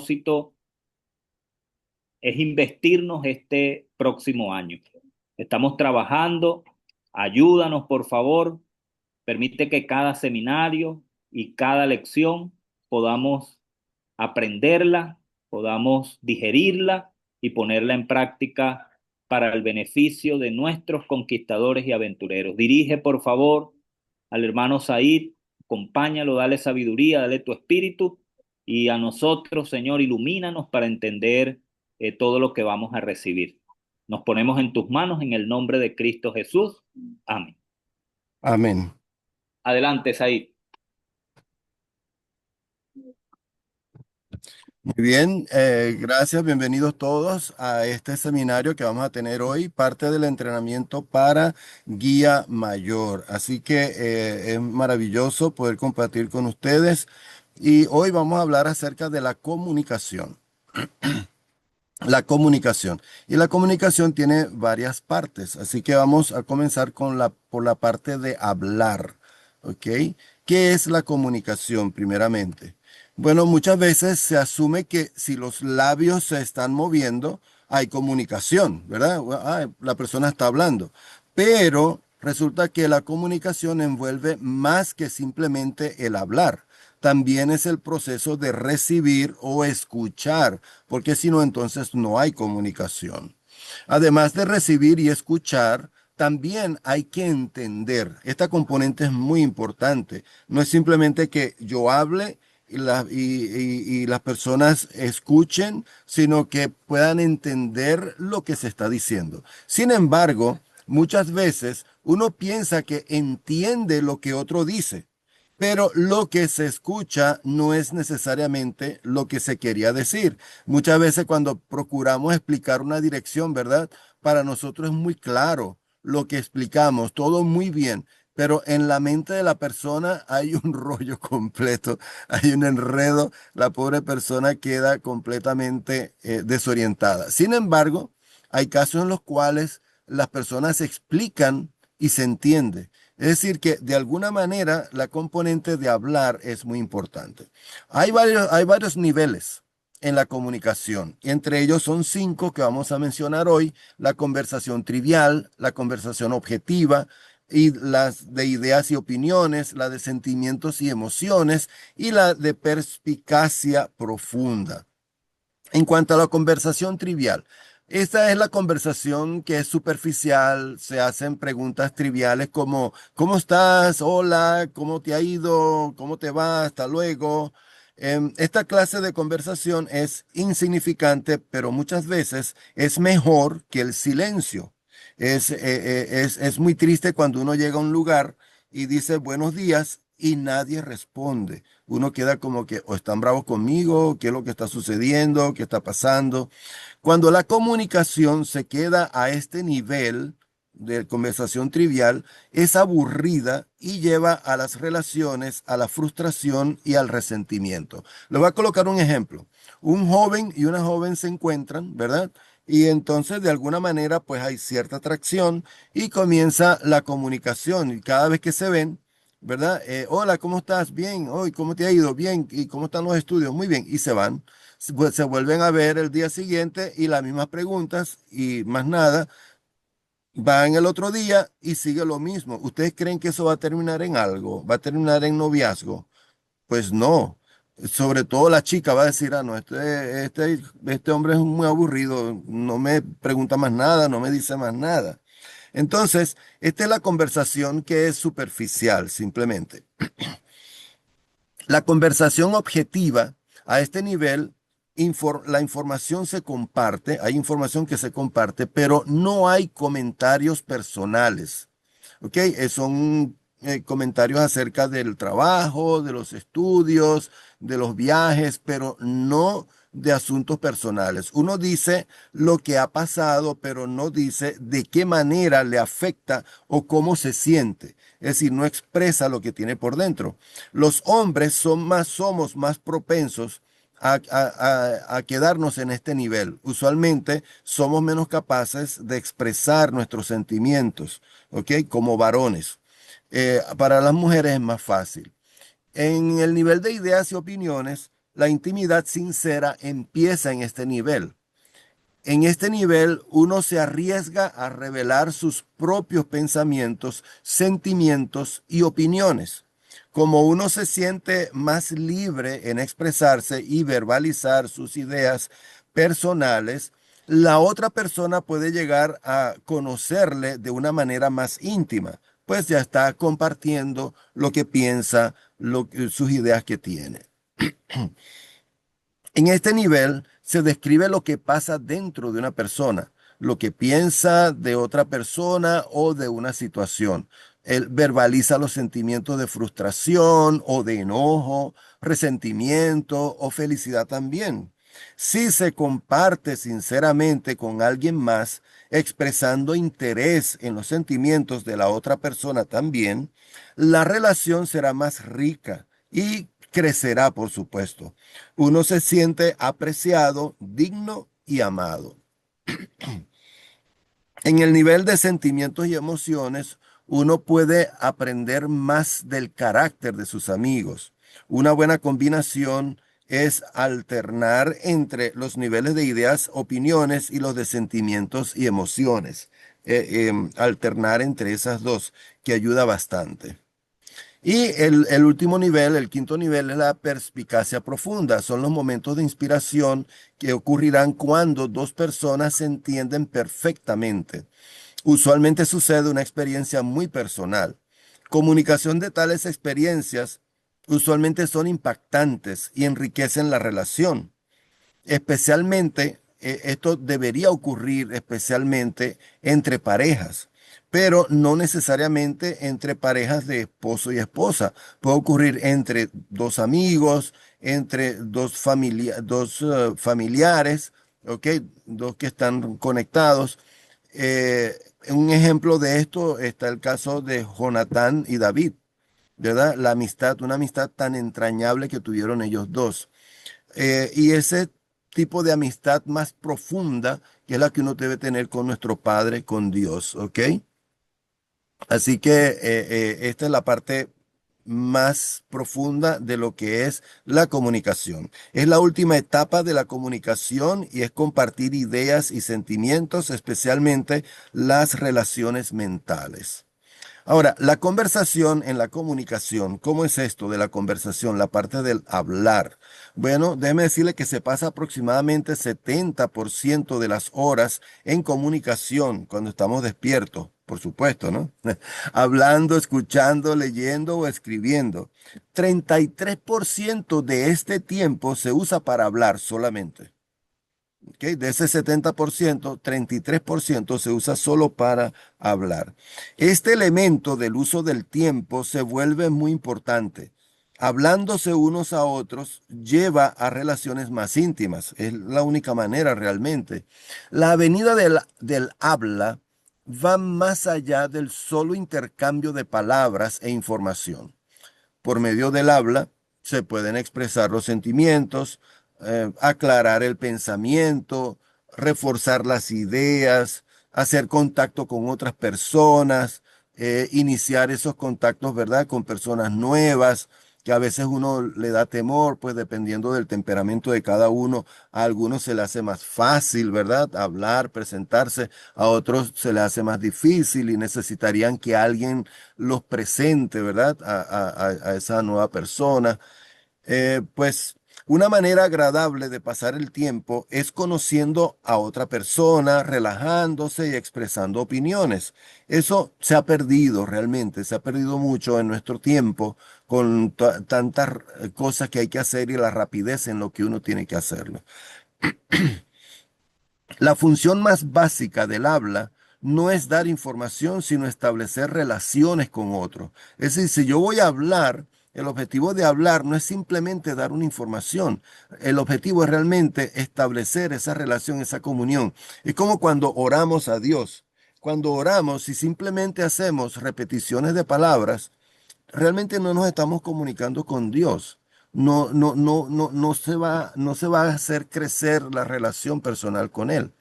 propósito es investirnos este próximo año. Estamos trabajando, ayúdanos por favor, permite que cada seminario y cada lección podamos aprenderla, podamos digerirla y ponerla en práctica para el beneficio de nuestros conquistadores y aventureros. Dirige por favor al hermano Said, acompáñalo, dale sabiduría, dale tu espíritu y a nosotros, Señor, ilumínanos para entender todo lo que vamos a recibir. Nos ponemos en tus manos en el nombre de Cristo Jesús. Amén. Amén. Adelante, Said. Muy bien, gracias, bienvenidos todos a este seminario que vamos a tener hoy, parte del entrenamiento para guía mayor. Así que es maravilloso poder compartir con ustedes y hoy vamos a hablar acerca de la comunicación. La comunicación. Y la comunicación tiene varias partes, así que vamos a comenzar por la parte de hablar, ¿ok? ¿Qué es la comunicación primeramente? Bueno, muchas veces se asume que si los labios se están moviendo, hay comunicación, ¿verdad? Ah, la persona está hablando. Pero resulta que la comunicación envuelve más que simplemente el hablar. También es el proceso de recibir o escuchar, porque si no, entonces no hay comunicación. Además de recibir y escuchar, también hay que entender. Esta componente es muy importante. No es simplemente que yo hable y las personas escuchen, sino que puedan entender lo que se está diciendo. Sin embargo, muchas veces uno piensa que entiende lo que otro dice, pero lo que se escucha no es necesariamente lo que se quería decir. Muchas veces cuando procuramos explicar una dirección, ¿verdad? Para nosotros es muy claro lo que explicamos, todo muy bien, pero en la mente de la persona hay un rollo completo, hay un enredo, la pobre persona queda completamente desorientada. Sin embargo, hay casos en los cuales las personas explican y se entiende. Es decir, que de alguna manera la componente de hablar es muy importante. Hay varios niveles en la comunicación, y entre ellos son cinco que vamos a mencionar hoy: la conversación trivial, la conversación objetiva, y las de ideas y opiniones, la de sentimientos y emociones, y la de perspicacia profunda. En cuanto a la conversación trivial, esta es la conversación que es superficial, se hacen preguntas triviales como ¿cómo estás? Hola, ¿cómo te ha ido? ¿Cómo te va? Hasta luego. Esta clase de conversación es insignificante, pero muchas veces es mejor que el silencio. Es muy triste cuando uno llega a un lugar y dice buenos días y nadie responde. Uno queda como que o están bravos conmigo, qué es lo que está sucediendo, qué está pasando. Cuando la comunicación se queda a este nivel de conversación trivial, es aburrida y lleva a las relaciones, a la frustración y al resentimiento. Le voy a colocar un ejemplo. Un joven y una joven se encuentran, ¿verdad? Y entonces de alguna manera pues hay cierta atracción y comienza la comunicación y cada vez que se ven, ¿verdad? Hola, ¿cómo estás? Bien. Hoy, ¿cómo te ha ido? Bien. ¿Y cómo están los estudios? Muy bien. Y se van. Se vuelven a ver el día siguiente y las mismas preguntas y más nada. Van el otro día y sigue lo mismo. ¿Ustedes creen que eso va a terminar en algo? ¿Va a terminar en noviazgo? Pues no. Sobre todo la chica va a decir, ah, no, este hombre es muy aburrido, no me pregunta más nada, no me dice más nada. Entonces, esta es la conversación que es superficial, simplemente. La conversación objetiva a este nivel, la información se comparte, hay información que se comparte, pero no hay comentarios personales. ¿Ok? Son comentarios acerca del trabajo, de los estudios, de los viajes, pero no de asuntos personales. Uno dice lo que ha pasado, pero no dice de qué manera le afecta o cómo se siente. Es decir, no expresa lo que tiene por dentro. Los hombres somos más propensos a quedarnos en este nivel. Usualmente somos menos capaces de expresar nuestros sentimientos, ¿ok? Como varones. Para las mujeres es más fácil. En el nivel de ideas y opiniones, La intimidad sincera empieza en este nivel. En este nivel uno se arriesga a revelar sus propios pensamientos, sentimientos y opiniones. Como uno se siente más libre en expresarse y verbalizar sus ideas personales, la otra persona puede llegar a conocerle de una manera más íntima, pues ya está compartiendo lo que piensa, sus ideas que tiene. En este nivel se describe lo que pasa dentro de una persona, lo que piensa de otra persona o de una situación. Él verbaliza los sentimientos de frustración o de enojo, resentimiento o felicidad también. Si se comparte sinceramente con alguien más, expresando interés en los sentimientos de la otra persona también, la relación será más rica y crecerá, por supuesto. Uno se siente apreciado, digno y amado. En el nivel de sentimientos y emociones, uno puede aprender más del carácter de sus amigos. Una buena combinación es alternar entre los niveles de ideas, opiniones y los de sentimientos y emociones. Alternar entre esas dos, que ayuda bastante. Y el último nivel, el quinto nivel, es la perspicacia profunda. Son los momentos de inspiración que ocurrirán cuando dos personas se entienden perfectamente. Usualmente sucede una experiencia muy personal. Comunicación de tales experiencias usualmente son impactantes y enriquecen la relación. Especialmente, esto debería ocurrir especialmente entre parejas, pero no necesariamente entre parejas de esposo y esposa. Puede ocurrir entre dos amigos, entre dos familiares, ¿ok? Dos que están conectados. Un ejemplo de esto está el caso de Jonatán y David, ¿verdad? La amistad, una amistad tan entrañable que tuvieron ellos dos. Y ese tipo de amistad más profunda, que es la que uno debe tener con nuestro Padre, con Dios, ¿ok? Así que esta es la parte más profunda de lo que es la comunicación. Es la última etapa de la comunicación y es compartir ideas y sentimientos, especialmente las relaciones mentales. Ahora, la conversación en la comunicación, ¿cómo es esto de la conversación? La parte del hablar. Bueno, déjeme decirle que se pasa aproximadamente 70% de las horas en comunicación cuando estamos despiertos, por supuesto, ¿no? Hablando, escuchando, leyendo o escribiendo. 33% de este tiempo se usa para hablar solamente. ¿Ok? De ese 70%, 33% se usa solo para hablar. Este elemento del uso del tiempo se vuelve muy importante. Hablándose unos a otros lleva a relaciones más íntimas. Es la única manera realmente. La avenida del habla va más allá del solo intercambio de palabras e información. Por medio del habla se pueden expresar los sentimientos, aclarar el pensamiento, reforzar las ideas, hacer contacto con otras personas, iniciar esos contactos, ¿verdad? Con personas nuevas, que a veces uno le da temor, pues dependiendo del temperamento de cada uno, a algunos se le hace más fácil, ¿verdad? Hablar, presentarse, a otros se les hace más difícil y necesitarían que alguien los presente, ¿verdad? A esa nueva persona. Pues una manera agradable de pasar el tiempo es conociendo a otra persona, relajándose y expresando opiniones. Eso se ha perdido realmente, se ha perdido mucho en nuestro tiempo con tantas cosas que hay que hacer y la rapidez en lo que uno tiene que hacerlo. La función más básica del habla no es dar información, sino establecer relaciones con otros. Es decir, si yo voy a hablar, el objetivo de hablar no es simplemente dar una información. El objetivo es realmente establecer esa relación, esa comunión. Es como cuando oramos a Dios. Cuando oramos, si simplemente hacemos repeticiones de palabras, realmente no nos estamos comunicando con Dios. No se va a hacer crecer la relación personal con Él.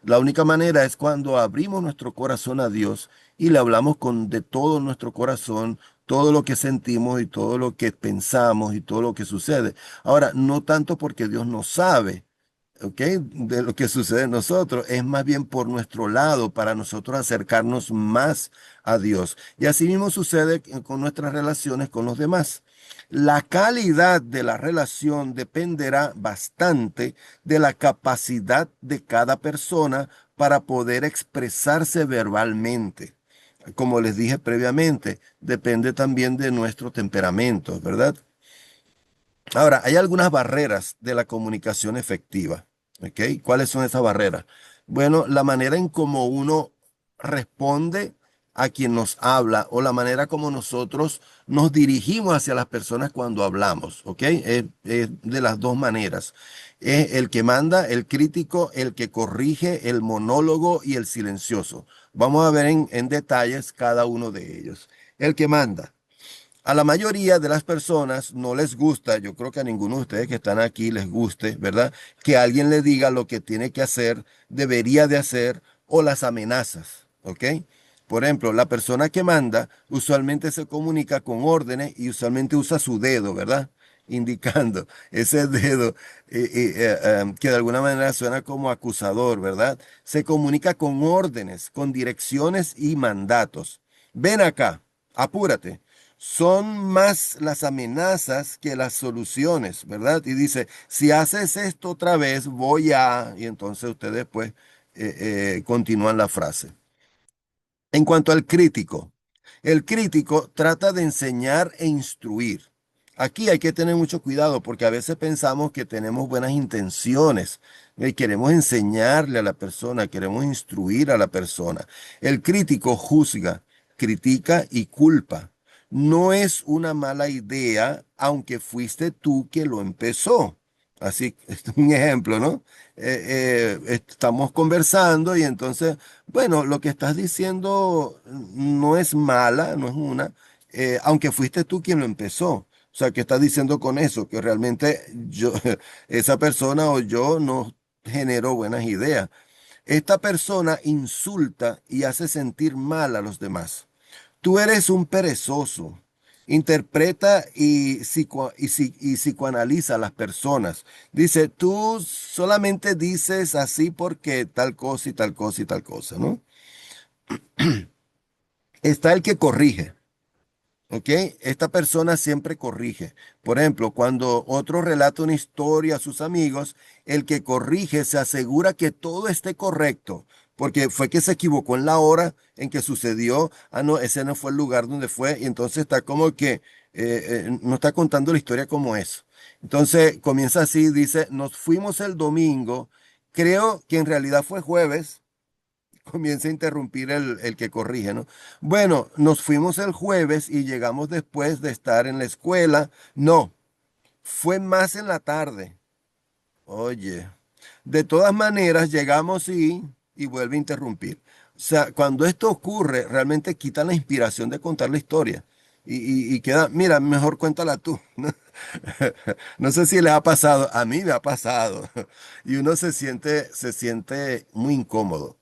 La única manera es cuando abrimos nuestro corazón a Dios y le hablamos de todo nuestro corazón, todo lo que sentimos y todo lo que pensamos y todo lo que sucede. Ahora, no tanto porque Dios no sabe, ¿ok? De lo que sucede en nosotros, es más bien por nuestro lado, para nosotros acercarnos más a Dios. Y así mismo sucede con nuestras relaciones con los demás. La calidad de la relación dependerá bastante de la capacidad de cada persona para poder expresarse verbalmente. Como les dije previamente, depende también de nuestro temperamento, ¿verdad? Ahora, hay algunas barreras de la comunicación efectiva. ¿Ok? ¿Cuáles son esas barreras? Bueno, la manera en cómo uno responde a quien nos habla o la manera como nosotros nos dirigimos hacia las personas cuando hablamos. ¿Ok? Es de las dos maneras. Es el que manda, el crítico, el que corrige, el monólogo y el silencioso. Vamos a ver en detalles cada uno de ellos. El que manda. A la mayoría de las personas no les gusta, yo creo que a ninguno de ustedes que están aquí les guste, ¿verdad? Que alguien le diga lo que tiene que hacer, debería de hacer o las amenazas, ¿ok? Por ejemplo, la persona que manda usualmente se comunica con órdenes y usualmente usa su dedo, ¿verdad? Indicando ese dedo que de alguna manera suena como acusador, ¿verdad? Se comunica con órdenes, con direcciones y mandatos. Ven acá, apúrate. Son más las amenazas que las soluciones, ¿verdad? Y dice, si haces esto otra vez, voy a... Y entonces ustedes pues continúan la frase. En cuanto al crítico, el crítico trata de enseñar e instruir. Aquí hay que tener mucho cuidado porque a veces pensamos que tenemos buenas intenciones y queremos enseñarle a la persona, queremos instruir a la persona. El crítico juzga, critica y culpa. No es una mala idea, aunque fuiste tú que lo empezó. Así, es un ejemplo, ¿no? Estamos conversando y entonces bueno, lo que estás diciendo no es mala, no es una, aunque fuiste tú quien lo empezó. O sea, ¿qué estás diciendo con eso? Que realmente yo, esa persona o yo no generó buenas ideas. Esta persona insulta y hace sentir mal a los demás. Tú eres un perezoso. Interpreta y psicoanaliza a las personas. Dice, tú solamente dices así porque tal cosa y tal cosa y tal cosa, ¿no? Está el que corrige, ¿ok? Esta persona siempre corrige. Por ejemplo, cuando otro relata una historia a sus amigos, el que corrige se asegura que todo esté correcto, porque fue que se equivocó en la hora en que sucedió. Ah, no, ese no fue el lugar donde fue, y entonces está como que no está contando la historia como es. Entonces comienza así, dice, nos fuimos el domingo, creo que en realidad fue jueves. Comienza a interrumpir el que corrige, ¿no? Bueno, nos fuimos el jueves y llegamos después de estar en la escuela. No, fue más en la tarde. Oye, de todas maneras llegamos y vuelve a interrumpir. O sea, cuando esto ocurre, realmente quita la inspiración de contar la historia. Y queda, mira, mejor cuéntala tú. ¿No? No sé si les ha pasado, a mí me ha pasado. Y uno se siente muy incómodo.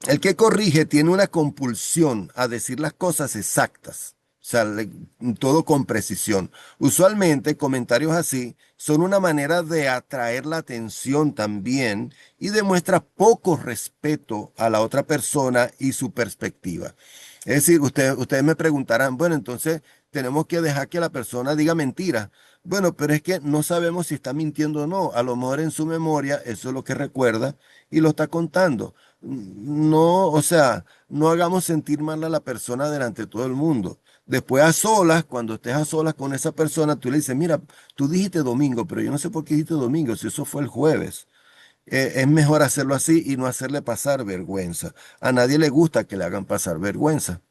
El que corrige tiene una compulsión a decir las cosas exactas, o sea, todo con precisión. Usualmente comentarios así son una manera de atraer la atención también y demuestra poco respeto a la otra persona y su perspectiva. Es decir, ustedes me preguntarán, bueno, entonces tenemos que dejar que la persona diga mentira. Bueno, pero es que no sabemos si está mintiendo o no. A lo mejor en su memoria eso es lo que recuerda y lo está contando. No, o sea, no hagamos sentir mal a la persona delante de todo el mundo. Después a solas, cuando estés a solas con esa persona, tú le dices, mira, tú dijiste domingo, pero yo no sé por qué dijiste domingo, si eso fue el jueves. Es mejor hacerlo así y no hacerle pasar vergüenza. A nadie le gusta que le hagan pasar vergüenza.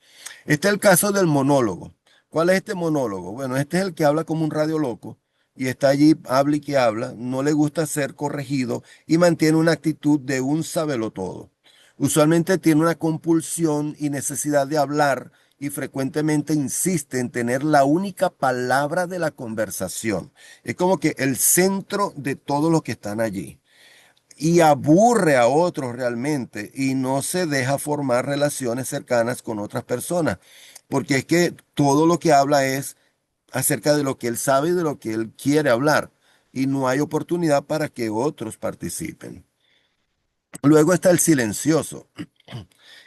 Este es el caso del monólogo. ¿Cuál es este monólogo? Bueno, este es el que habla como un radio loco y está allí, habla y que habla, no le gusta ser corregido y mantiene una actitud de un sabelotodo. Usualmente tiene una compulsión y necesidad de hablar y frecuentemente insiste en tener la única palabra de la conversación. Es como que el centro de todos los que están allí y aburre a otros realmente y no se deja formar relaciones cercanas con otras personas. porque es que todo lo que habla es acerca de lo que él sabe y de lo que él quiere hablar, y no hay oportunidad para que otros participen. Luego está el silencioso.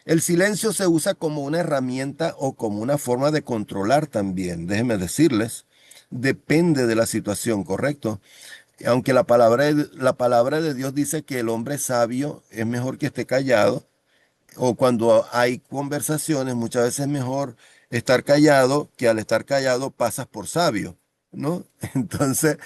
El silencio se usa como una herramienta o como una forma de controlar también, déjenme decirles. Depende de la situación, ¿correcto? Aunque la palabra de Dios dice que el hombre sabio es mejor que esté callado, o cuando hay conversaciones, muchas veces es mejor estar callado que al estar callado pasas por sabio, ¿no? Entonces,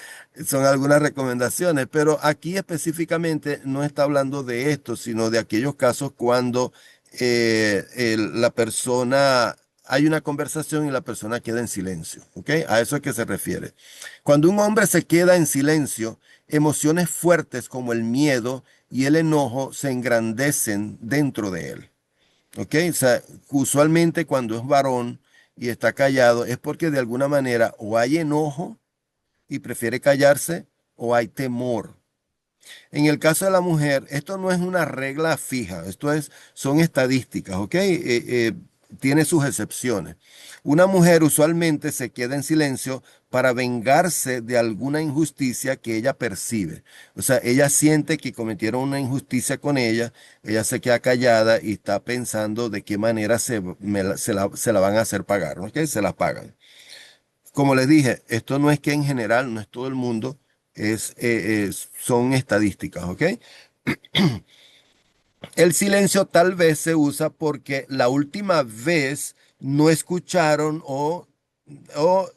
son algunas recomendaciones, pero aquí específicamente no está hablando de esto, sino de aquellos casos cuando la persona, hay una conversación y la persona queda en silencio, ¿ok? A eso es que se refiere. Cuando un hombre se queda en silencio, emociones fuertes como el miedo y el enojo se engrandecen dentro de él. ¿Ok? O sea, usualmente cuando es varón y está callado es porque de alguna manera o hay enojo y prefiere callarse o hay temor. En el caso de la mujer, esto no es una regla fija, son estadísticas, ¿ok? Tiene sus excepciones. Una mujer usualmente se queda en silencio para vengarse de alguna injusticia que ella percibe. O sea, ella siente que cometieron una injusticia con ella se queda callada y está pensando de qué manera se la van a hacer pagar, ¿ok? Se la pagan. Como les dije, esto no es que en general, no es todo el mundo, son estadísticas, ¿ok? El silencio tal vez se usa porque la última vez no escucharon o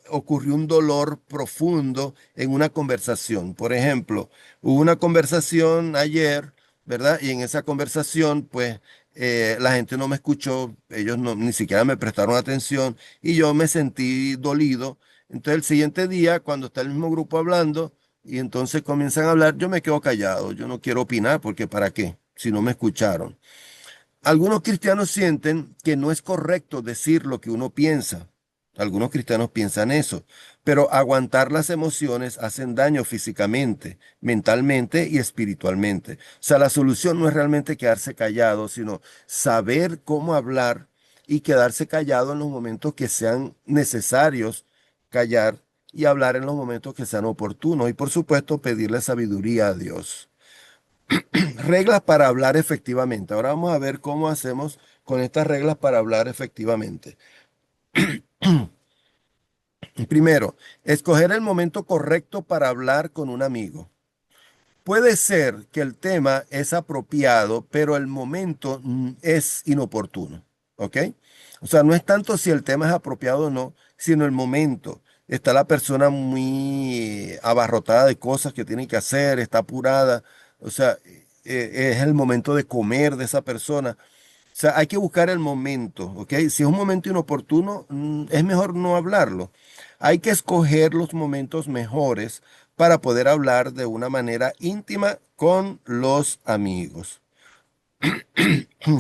ocurrió un dolor profundo en una conversación. Por ejemplo, hubo una conversación ayer, ¿verdad? Y en esa conversación, pues, la gente no me escuchó, ellos ni siquiera me prestaron atención y yo me sentí dolido. Entonces, el siguiente día, cuando está el mismo grupo hablando y entonces comienzan a hablar, yo me quedo callado, yo no quiero opinar porque ¿para qué? Si no me escucharon. Algunos cristianos sienten que no es correcto decir lo que uno piensa. Algunos cristianos piensan eso, pero aguantar las emociones hacen daño físicamente, mentalmente y espiritualmente. O sea, la solución no es realmente quedarse callado, sino saber cómo hablar y quedarse callado en los momentos que sean necesarios callar y hablar en los momentos que sean oportunos y por supuesto pedirle sabiduría a Dios. Reglas para hablar efectivamente. Ahora vamos a ver cómo hacemos con estas reglas para hablar efectivamente. Primero, escoger el momento correcto para hablar con un amigo. Puede ser que el tema es apropiado, pero el momento es inoportuno. ¿Ok? O sea, no es tanto si el tema es apropiado o no, sino el momento. Está la persona muy abarrotada de cosas que tiene que hacer, está apurada. O sea, es el momento de comer de esa persona. O sea, hay que buscar el momento, ¿ok? Si es un momento inoportuno, es mejor no hablarlo. Hay que escoger los momentos mejores para poder hablar de una manera íntima con los amigos.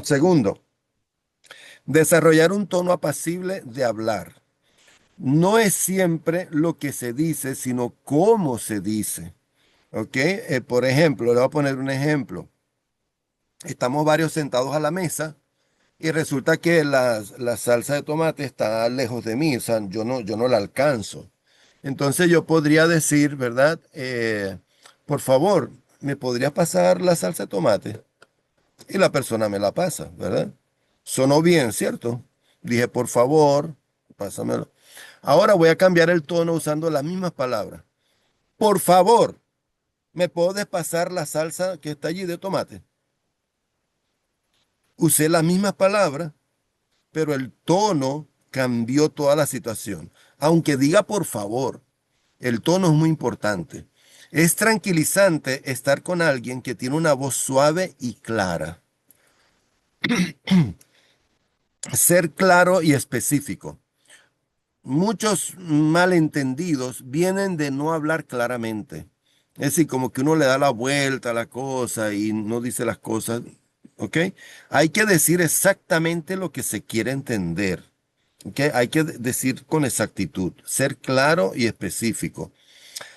Segundo, desarrollar un tono apacible de hablar. No es siempre lo que se dice, sino cómo se dice, ¿ok? Por ejemplo, le voy a poner un ejemplo. Estamos varios sentados a la mesa. Y resulta que la salsa de tomate está lejos de mí, o sea, yo no la alcanzo. Entonces yo podría decir, ¿verdad? Por favor, ¿me podrías pasar la salsa de tomate? Y la persona me la pasa, ¿verdad? Sonó bien, ¿cierto? Dije, por favor, pásamelo. Ahora voy a cambiar el tono usando las mismas palabras. Por favor, ¿me puedes pasar la salsa que está allí de tomate? Usé las mismas palabras pero el tono cambió toda la situación. Aunque diga por favor, el tono es muy importante. Es tranquilizante estar con alguien que tiene una voz suave y clara. Ser claro y específico. Muchos malentendidos vienen de no hablar claramente. Es decir, como que uno le da la vuelta a la cosa y no dice las cosas. ¿Ok? Hay que decir exactamente lo que se quiere entender. ¿Ok? Hay que decir con exactitud, ser claro y específico,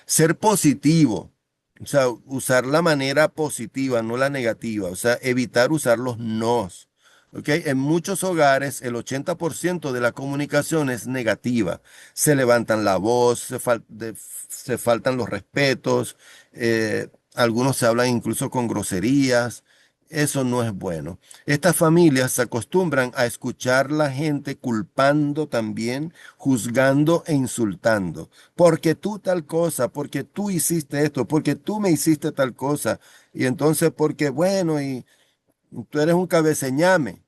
ser positivo, o sea, usar la manera positiva, no la negativa, o sea, evitar usar los nos. ¿Ok? En muchos hogares el 80% de la comunicación es negativa. Se levantan la voz, se faltan los respetos, algunos se hablan incluso con groserías. Eso no es bueno. Estas familias se acostumbran a escuchar la gente culpando también, juzgando e insultando. Porque tú tal cosa, porque tú hiciste esto, porque tú me hiciste tal cosa. Y entonces, porque bueno, y tú eres un cabeceñame.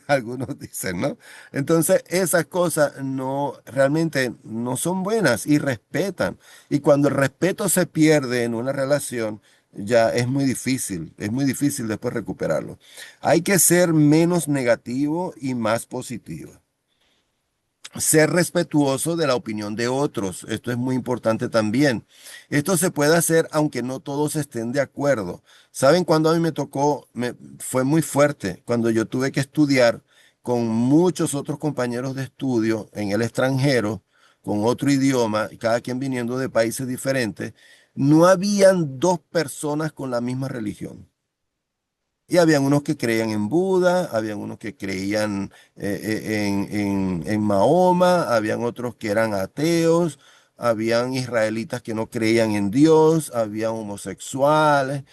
Algunos dicen, ¿no? Entonces, esas cosas no realmente no son buenas y respetan. Y cuando el respeto se pierde en una relación, ya es muy difícil después recuperarlo. Hay que ser menos negativo y más positivo. Ser respetuoso de la opinión de otros. Esto es muy importante también. Esto se puede hacer aunque no todos estén de acuerdo. ¿Saben cuándo a mí me tocó? Fue muy fuerte cuando yo tuve que estudiar con muchos otros compañeros de estudio en el extranjero, con otro idioma, cada quien viniendo de países diferentes. No habían dos personas con la misma religión. Y habían unos que creían en Buda, habían unos que creían en Mahoma, habían otros que eran ateos, habían israelitas que no creían en Dios, habían homosexuales,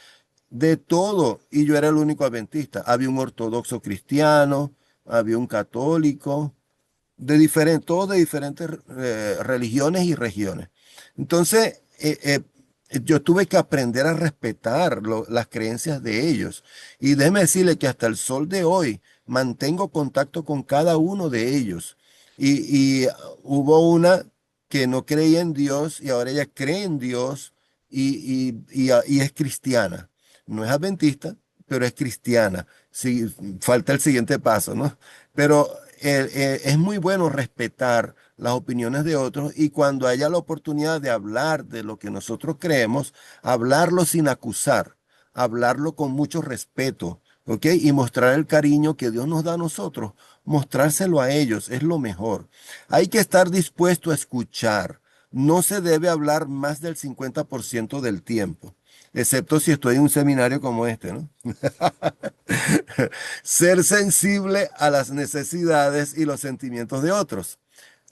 de todo. Y yo era el único adventista. Había un ortodoxo cristiano, había un católico, todos de diferentes religiones y regiones. Entonces, yo tuve que aprender a respetar las creencias de ellos. Y déjeme decirle que hasta el sol de hoy mantengo contacto con cada uno de ellos. Y hubo una que no creía en Dios y ahora ella cree en Dios y es cristiana. No es adventista, pero es cristiana. Sí, falta el siguiente paso, ¿no? Pero es muy bueno respetar las opiniones de otros y cuando haya la oportunidad de hablar de lo que nosotros creemos, hablarlo sin acusar, hablarlo con mucho respeto, ¿ok? Y mostrar el cariño que Dios nos da a nosotros, mostrárselo a ellos, es lo mejor. Hay que estar dispuesto a escuchar. No se debe hablar más del 50% del tiempo, excepto si estoy en un seminario como este, ¿no? Ser sensible a las necesidades y los sentimientos de otros.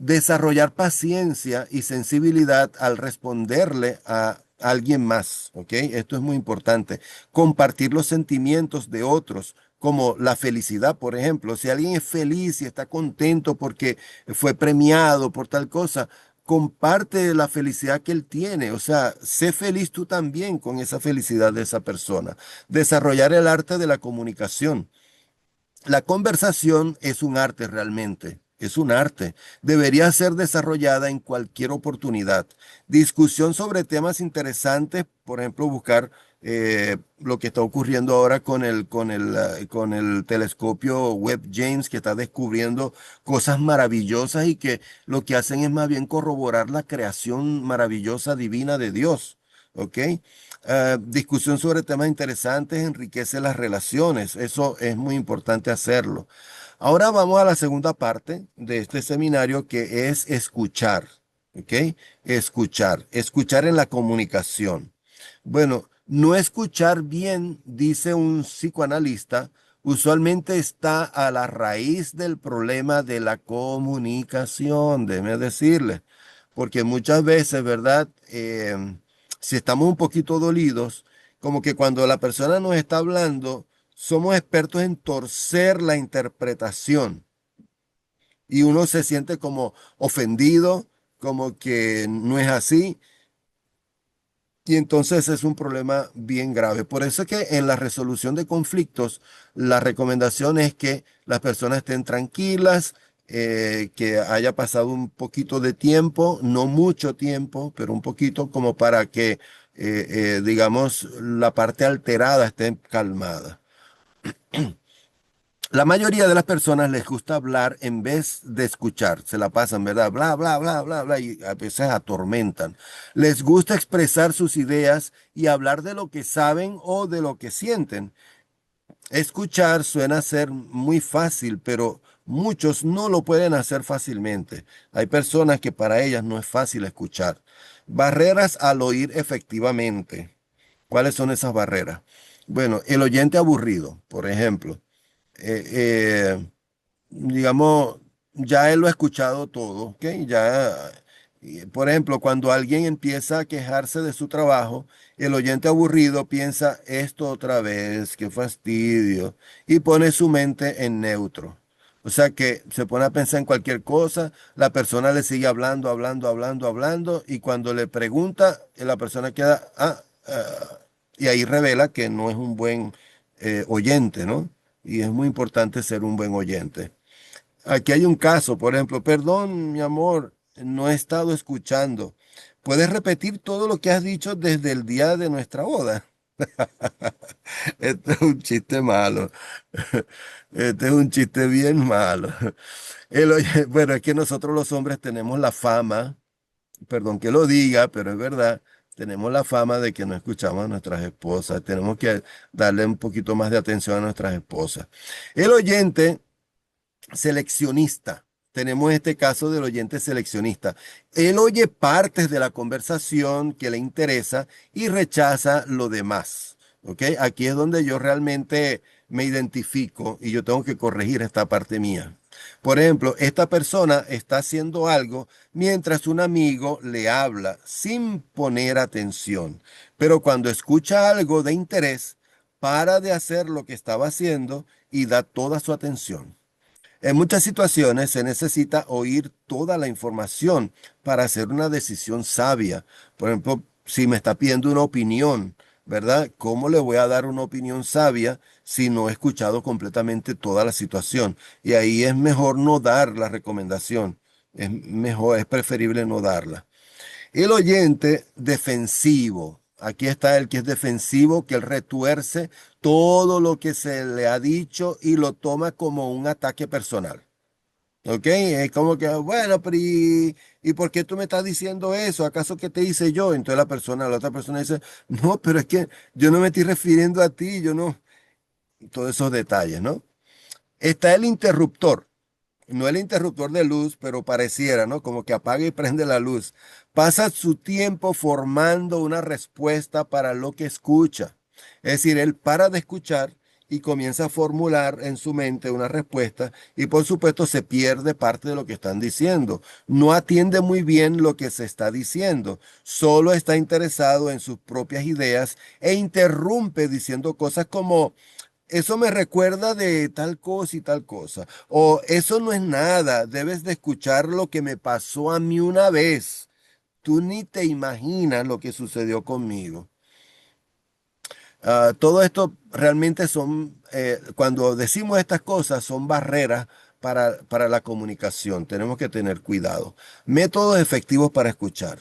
Desarrollar paciencia y sensibilidad al responderle a alguien más, ¿ok? Esto es muy importante. Compartir los sentimientos de otros, como la felicidad, por ejemplo. Si alguien es feliz y está contento porque fue premiado por tal cosa, comparte la felicidad que él tiene. O sea, sé feliz tú también con esa felicidad de esa persona. Desarrollar el arte de la comunicación. La conversación es un arte realmente, es un arte. Debería ser desarrollada en cualquier oportunidad. Discusión sobre temas interesantes, por ejemplo, buscar lo que está ocurriendo ahora con el telescopio Webb James, que está descubriendo cosas maravillosas y que lo que hacen es más bien corroborar la creación maravillosa divina de Dios. ¿Ok? Discusión sobre temas interesantes enriquece las relaciones. Eso es muy importante hacerlo. Ahora vamos a la segunda parte de este seminario que es escuchar. ¿Ok? Escuchar. Escuchar en la comunicación. Bueno, no escuchar bien, dice un psicoanalista, usualmente está a la raíz del problema de la comunicación, déjeme decirle, porque muchas veces, ¿verdad? Si estamos un poquito dolidos, como que cuando la persona nos está hablando, somos expertos en torcer la interpretación y uno se siente como ofendido, como que no es así. Y entonces es un problema bien grave. Por eso es que en la resolución de conflictos, la recomendación es que las personas estén tranquilas, que haya pasado un poquito de tiempo, no mucho tiempo, pero un poquito como para que, digamos, la parte alterada esté calmada. La mayoría de las personas les gusta hablar en vez de escuchar. Se la pasan, ¿verdad? Bla, bla, bla, bla, bla, y a veces atormentan. Les gusta expresar sus ideas y hablar de lo que saben o de lo que sienten. Escuchar suena ser muy fácil, pero muchos no lo pueden hacer fácilmente. Hay personas que para ellas no es fácil escuchar. Barreras al oír efectivamente. ¿Cuáles son esas barreras? Bueno, el oyente aburrido, por ejemplo. eh, eh, digamos, ya él lo ha escuchado todo, ¿ok? Ya, por ejemplo, cuando alguien empieza a quejarse de su trabajo, el oyente aburrido piensa esto otra vez, qué fastidio, y pone su mente en neutro. O sea que se pone a pensar en cualquier cosa, la persona le sigue hablando, hablando, hablando, hablando, y cuando le pregunta, la persona queda, y ahí revela que no es un buen oyente, ¿no? Y es muy importante ser un buen oyente. Aquí hay un caso, por ejemplo, perdón, mi amor, no he estado escuchando. ¿Puedes repetir todo lo que has dicho desde el día de nuestra boda? Este es un chiste malo. Este es un chiste bien malo. Bueno, es que nosotros los hombres tenemos la fama, perdón que lo diga, pero es verdad, tenemos la fama de que no escuchamos a nuestras esposas. Tenemos que darle un poquito más de atención a nuestras esposas. El oyente seleccionista. Tenemos este caso del oyente seleccionista. Él oye partes de la conversación que le interesa y rechaza lo demás. ¿Ok? Aquí es donde yo realmente me identifico y yo tengo que corregir esta parte mía. Por ejemplo, esta persona está haciendo algo mientras un amigo le habla sin poner atención, pero cuando escucha algo de interés, para de hacer lo que estaba haciendo y da toda su atención. En muchas situaciones se necesita oír toda la información para hacer una decisión sabia. Por ejemplo, si me está pidiendo una opinión, ¿verdad? ¿Cómo le voy a dar una opinión sabia si no he escuchado completamente toda la situación? Y ahí es mejor no dar la recomendación. Es mejor, es preferible no darla. El oyente defensivo. Aquí está el que es defensivo, que él retuerce todo lo que se le ha dicho y lo toma como un ataque personal. ¿Ok? Es como que, bueno, pero ¿y por qué tú me estás diciendo eso? ¿Acaso qué te hice yo? Entonces la otra persona dice, no, pero es que yo no me estoy refiriendo a ti, yo no. Todos esos detalles, ¿no? Está el interruptor. No el interruptor de luz, pero pareciera, ¿no? Como que apaga y prende la luz. Pasa su tiempo formando una respuesta para lo que escucha. Es decir, él para de escuchar y comienza a formular en su mente una respuesta y por supuesto se pierde parte de lo que están diciendo. No atiende muy bien lo que se está diciendo. Solo está interesado en sus propias ideas e interrumpe diciendo cosas como eso me recuerda de tal cosa y tal cosa. O eso no es nada, debes de escuchar lo que me pasó a mí una vez. Tú ni te imaginas lo que sucedió conmigo. Todo esto realmente son, cuando decimos estas cosas, son barreras para la comunicación. Tenemos que tener cuidado. Métodos efectivos para escuchar.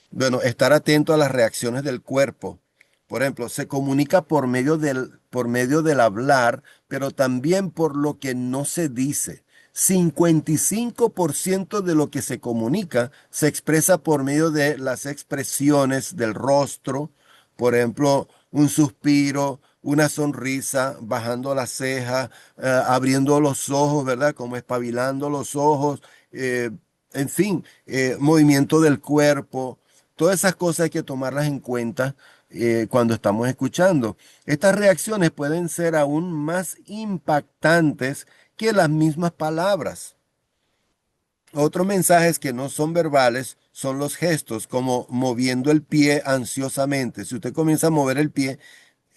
Bueno, estar atento a las reacciones del cuerpo. Por ejemplo, se comunica por medio del hablar, pero también por lo que no se dice. 55% de lo que se comunica se expresa por medio de las expresiones del rostro. Por ejemplo, un suspiro, una sonrisa, bajando la ceja, abriendo los ojos, ¿verdad? Como espabilando los ojos. En fin, movimiento del cuerpo. Todas esas cosas hay que tomarlas en cuenta cuando estamos escuchando. Estas reacciones pueden ser aún más impactantes que las mismas palabras. Otros mensajes que no son verbales son los gestos, como moviendo el pie ansiosamente. Si usted comienza a mover el pie,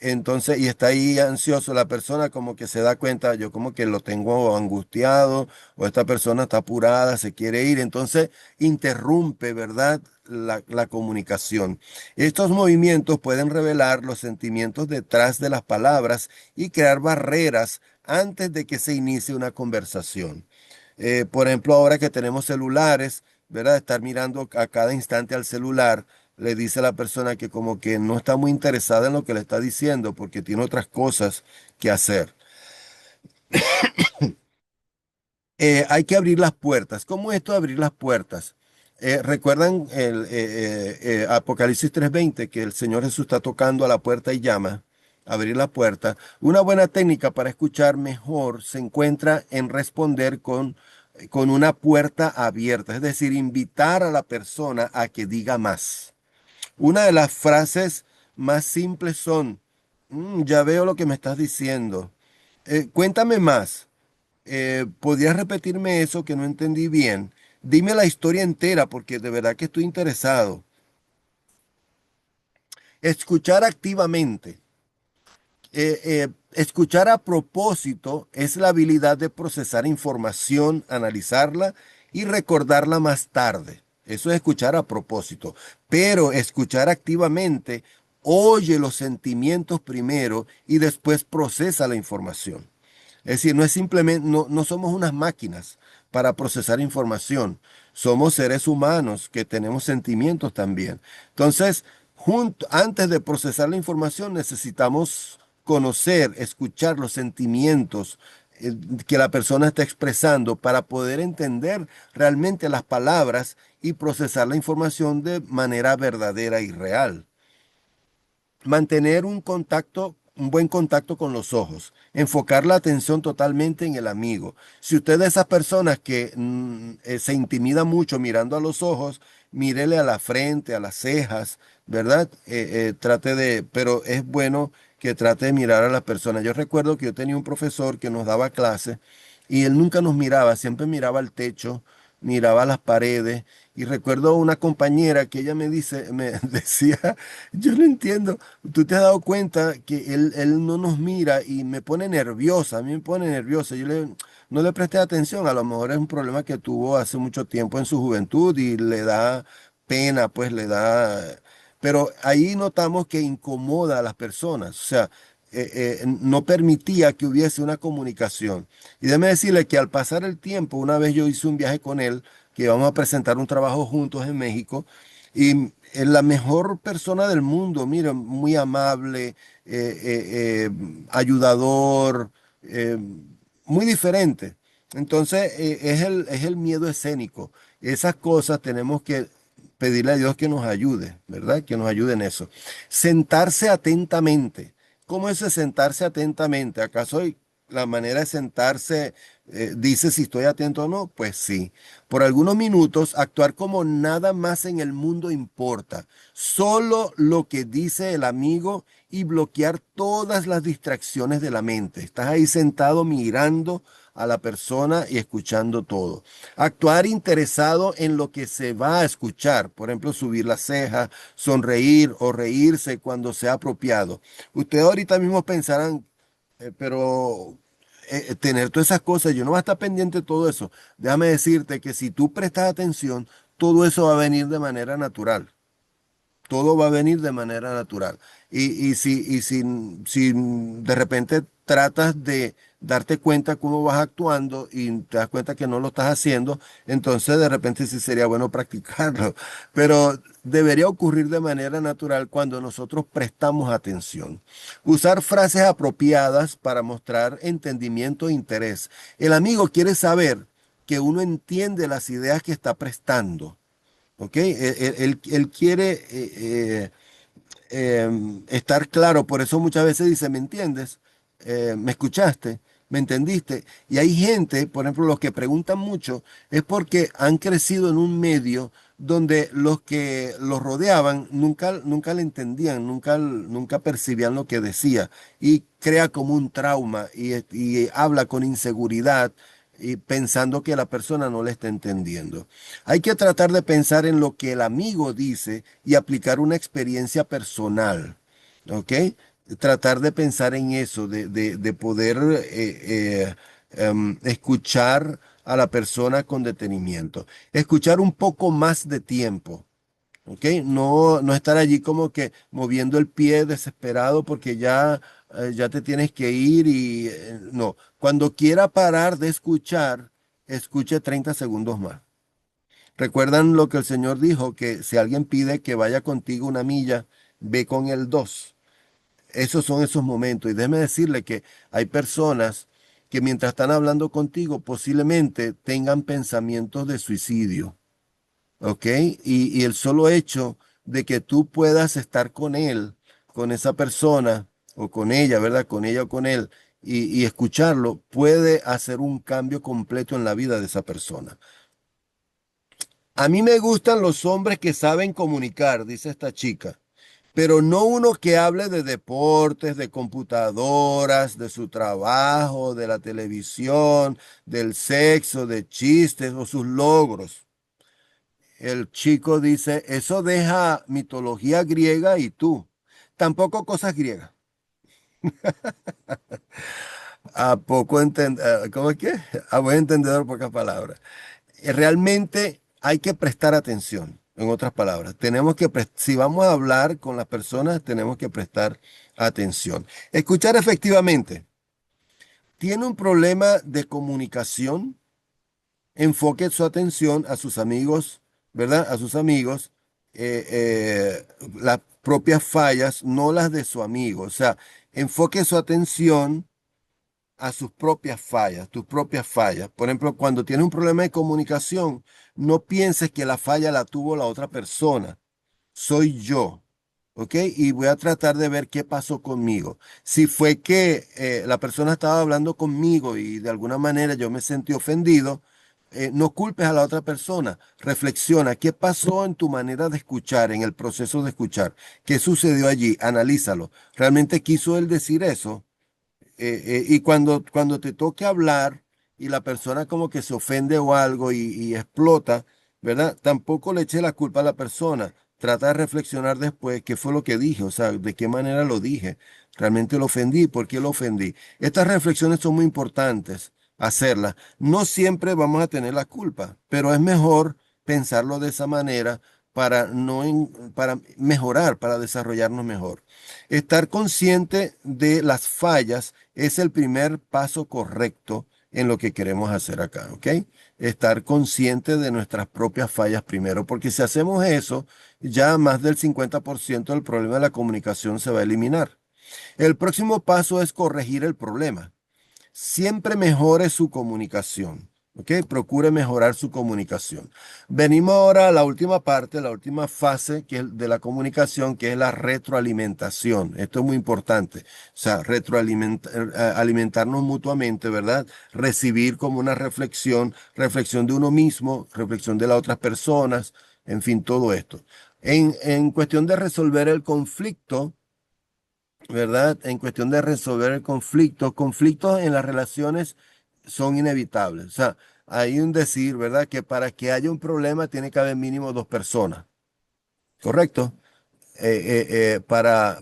entonces, y está ahí ansioso, la persona como que se da cuenta, yo como que lo tengo angustiado, o esta persona está apurada, se quiere ir, entonces interrumpe, ¿verdad? La comunicación. Estos movimientos pueden revelar los sentimientos detrás de las palabras y crear barreras antes de que se inicie una conversación. Por ejemplo, ahora que tenemos celulares, ¿verdad? Estar mirando a cada instante al celular le dice a la persona que como que no está muy interesada en lo que le está diciendo porque tiene otras cosas que hacer. Hay que abrir las puertas. ¿Cómo es esto de abrir las puertas? ¿Recuerdan el Apocalipsis 3:20 que el Señor Jesús está tocando a la puerta y llama? Abrir la puerta. Una buena técnica para escuchar mejor se encuentra en responder con una puerta abierta, es decir, invitar a la persona a que diga más. Una de las frases más simples son, "Mm, ya veo lo que me estás diciendo. Cuéntame más. ¿Podrías repetirme eso que no entendí bien? Dime la historia entera porque de verdad que estoy interesado. Escuchar activamente. Escuchar a propósito es la habilidad de procesar información, analizarla y recordarla más tarde. Eso es escuchar a propósito. Pero escuchar activamente oye los sentimientos primero y después procesa la información. Es decir, no es simplemente, no somos unas máquinas para procesar información. Somos seres humanos que tenemos sentimientos también. Entonces, antes de procesar la información, necesitamos conocer, escuchar los sentimientos que la persona está expresando para poder entender realmente las palabras y procesar la información de manera verdadera y real. Mantener un buen contacto con los ojos, enfocar la atención totalmente en el amigo. Si usted es de esas personas que se intimida mucho mirando a los ojos, mírele a la frente, a las cejas, ¿verdad? Pero es bueno que trate de mirar a la persona. Yo recuerdo que yo tenía un profesor que nos daba clase y él nunca nos miraba, siempre miraba al techo, miraba las paredes. Y recuerdo una compañera que ella me decía, yo no entiendo. ¿Tú te has dado cuenta que él no nos mira y me pone nerviosa? A mí me pone nerviosa. No le presté atención. A lo mejor es un problema que tuvo hace mucho tiempo en su juventud y le da pena, pues le da... Pero ahí notamos que incomoda a las personas. O sea, no permitía que hubiese una comunicación. Y déjeme decirle que al pasar el tiempo, una vez yo hice un viaje con él, que íbamos a presentar un trabajo juntos en México, y es la mejor persona del mundo, mira, muy amable, ayudador, muy diferente. Entonces, es el miedo escénico. Esas cosas tenemos que pedirle a Dios que nos ayude, ¿verdad? Que nos ayude en eso. Sentarse atentamente. ¿Cómo es sentarse atentamente? ¿Acaso la manera de sentarse dice si estoy atento o no? Pues sí. Por algunos minutos, actuar como nada más en el mundo importa, solo lo que dice el amigo y bloquear todas las distracciones de la mente. Estás ahí sentado mirando a la persona y escuchando todo. Actuar interesado en lo que se va a escuchar, por ejemplo, subir la ceja, sonreír o reírse cuando sea apropiado. Ustedes ahorita mismo pensarán, pero tener todas esas cosas, yo no voy a estar pendiente de todo eso. Déjame decirte que si tú prestas atención, todo eso va a venir de manera natural. Todo va a venir de manera natural. Si de repente tratas de darte cuenta cómo vas actuando y te das cuenta que no lo estás haciendo, entonces de repente sí sería bueno practicarlo. Pero debería ocurrir de manera natural cuando nosotros prestamos atención. Usar frases apropiadas para mostrar entendimiento e interés. El amigo quiere saber que uno entiende las ideas que está prestando. ¿Ok? Él quiere estar claro, por eso muchas veces dice, ¿me entiendes? ¿Me escuchaste? ¿Me entendiste? Y hay gente, por ejemplo, los que preguntan mucho, es porque han crecido en un medio donde los que los rodeaban nunca le entendían, nunca percibían lo que decía y crea como un trauma y habla con inseguridad y pensando que la persona no le está entendiendo. Hay que tratar de pensar en lo que el amigo dice y aplicar una experiencia personal, ¿ok? Tratar de pensar en eso, de poder escuchar a la persona con detenimiento. Escuchar un poco más de tiempo. ¿Ok? No estar allí como que moviendo el pie desesperado porque ya te tienes que ir y no. Cuando quiera parar de escuchar, escuche 30 segundos más. ¿Recuerdan lo que el Señor dijo? Que si alguien pide que vaya contigo una milla, ve con él dos. Esos son esos momentos. Y déjeme decirle que hay personas que mientras están hablando contigo posiblemente tengan pensamientos de suicidio. ¿Ok? Y el solo hecho de que tú puedas estar con él, con esa persona o con ella, ¿verdad? Con ella o con él, y escucharlo, puede hacer un cambio completo en la vida de esa persona. A mí me gustan los hombres que saben comunicar, dice esta chica, pero no uno que hable de deportes, de computadoras, de su trabajo, de la televisión, del sexo, de chistes o sus logros. El chico dice, eso deja mitología griega y tú. Tampoco cosas griegas. A poco entender, ¿cómo es que? A buen entendedor, pocas palabras. Realmente hay que prestar atención, en otras palabras. Si vamos a hablar con las personas, tenemos que prestar atención. Escuchar efectivamente. ¿Tiene un problema de comunicación? Enfoque su atención a sus amigos, ¿verdad? A sus amigos, las propias fallas, no las de su amigo. O sea, enfoque su atención a sus propias fallas, tus propias fallas. Por ejemplo, cuando tienes un problema de comunicación, no pienses que la falla la tuvo la otra persona. Soy yo. ¿Ok? Y voy a tratar de ver qué pasó conmigo. Si fue que la persona estaba hablando conmigo y de alguna manera yo me sentí ofendido, no culpes a la otra persona. Reflexiona, ¿qué pasó en tu manera de escuchar, en el proceso de escuchar? ¿Qué sucedió allí? Analízalo. ¿Realmente quiso él decir eso? Y cuando te toque hablar y la persona como que se ofende o algo y explota, ¿verdad? Tampoco le eche la culpa a la persona. Trata de reflexionar después qué fue lo que dije, o sea, de qué manera lo dije. ¿Realmente lo ofendí? ¿Por qué lo ofendí? Estas reflexiones son muy importantes hacerlas. No siempre vamos a tener la culpa, pero es mejor pensarlo de esa manera para para mejorar, para desarrollarnos mejor. Estar consciente de las fallas es el primer paso correcto en lo que queremos hacer acá, ¿ok? Estar consciente de nuestras propias fallas primero, porque si hacemos eso, ya más del 50% del problema de la comunicación se va a eliminar. El próximo paso es corregir el problema. Siempre mejore su comunicación. ¿Ok? Procure mejorar su comunicación. Venimos ahora a la última parte, la última fase que es de la comunicación, que es la retroalimentación. Esto es muy importante. O sea, alimentarnos mutuamente, ¿verdad? Recibir como una reflexión, reflexión de uno mismo, reflexión de las otras personas, en fin, todo esto. En cuestión de resolver el conflicto, ¿verdad? En cuestión de resolver el conflicto, conflictos en las relaciones son inevitables. O sea, hay un decir, ¿verdad? Que para que haya un problema tiene que haber mínimo dos personas, ¿correcto? Para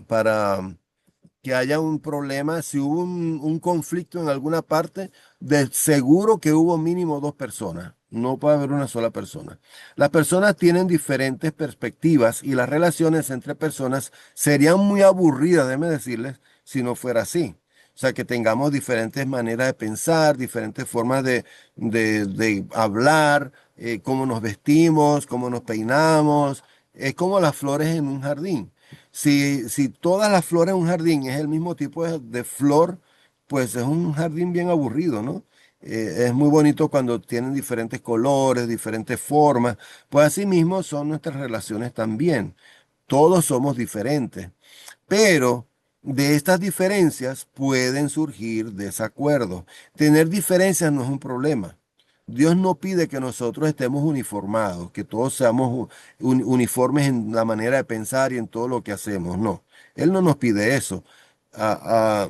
que haya un problema, si hubo un conflicto en alguna parte, de seguro que hubo mínimo dos personas. No puede haber una sola persona. Las personas tienen diferentes perspectivas y las relaciones entre personas serían muy aburridas, déjeme decirles, si no fuera así. O sea, que tengamos diferentes maneras de pensar, diferentes formas de hablar, cómo nos vestimos, cómo nos peinamos. Es como las flores en un jardín. Si todas las flores en un jardín es el mismo tipo de flor, pues es un jardín bien aburrido, ¿no? Es muy bonito cuando tienen diferentes colores, diferentes formas. Pues así mismo son nuestras relaciones también. Todos somos diferentes, pero de estas diferencias pueden surgir desacuerdos. Tener diferencias no es un problema. Dios no pide que nosotros estemos uniformados, que todos seamos uniformes en la manera de pensar y en todo lo que hacemos. No, Él no nos pide eso. Ah,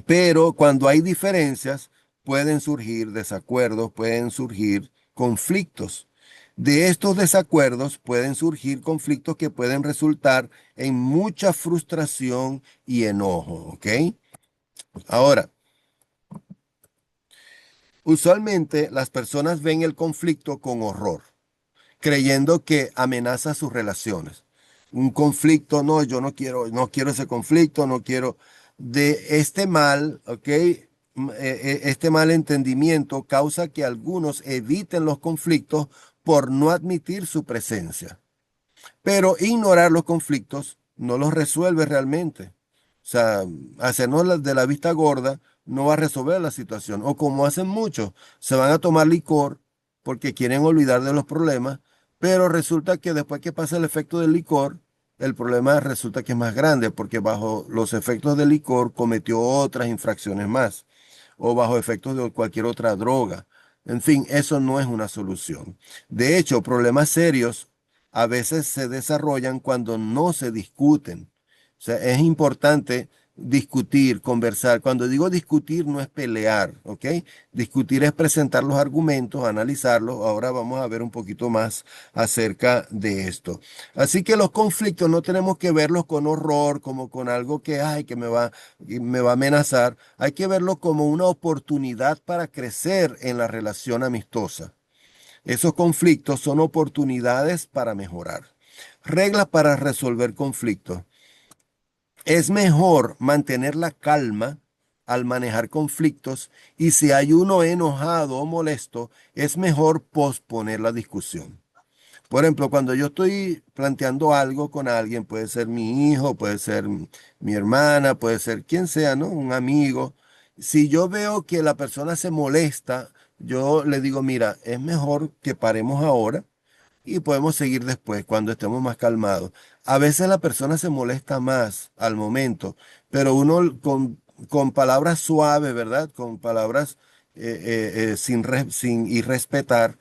pero cuando hay diferencias, pueden surgir desacuerdos, pueden surgir conflictos. De estos desacuerdos pueden surgir conflictos que pueden resultar en mucha frustración y enojo, ¿ok? Ahora, usualmente las personas ven el conflicto con horror, creyendo que amenaza sus relaciones. Un conflicto, no, yo no quiero ese conflicto, no quiero de este mal, ¿ok? Este mal entendimiento causa que algunos eviten los conflictos por no admitir su presencia. Pero ignorar los conflictos no los resuelve realmente. O sea, hacernos de la vista gorda no va a resolver la situación. O como hacen muchos, se van a tomar licor porque quieren olvidar de los problemas, pero resulta que después que pasa el efecto del licor, el problema resulta que es más grande porque bajo los efectos del licor cometió otras infracciones más o bajo efectos de cualquier otra droga. En fin, eso no es una solución. De hecho, problemas serios a veces se desarrollan cuando no se discuten. O sea, es importante discutir, conversar. Cuando digo discutir no es pelear, ¿ok? Discutir es presentar los argumentos, analizarlos. Ahora vamos a ver un poquito más acerca de esto. Así que los conflictos no tenemos que verlos con horror, como con algo que, ay, que me va a amenazar. Hay que verlo como una oportunidad para crecer en la relación amistosa. Esos conflictos son oportunidades para mejorar. Reglas para resolver conflictos. Es mejor mantener la calma al manejar conflictos y si hay uno enojado o molesto, es mejor posponer la discusión. Por ejemplo, cuando yo estoy planteando algo con alguien, puede ser mi hijo, puede ser mi hermana, puede ser quien sea, ¿no? Un amigo. Si yo veo que la persona se molesta, yo le digo, mira, es mejor que paremos ahora y podemos seguir después cuando estemos más calmados. A veces la persona se molesta más al momento, pero uno con palabras suaves, ¿verdad? Con palabras sin irrespetar,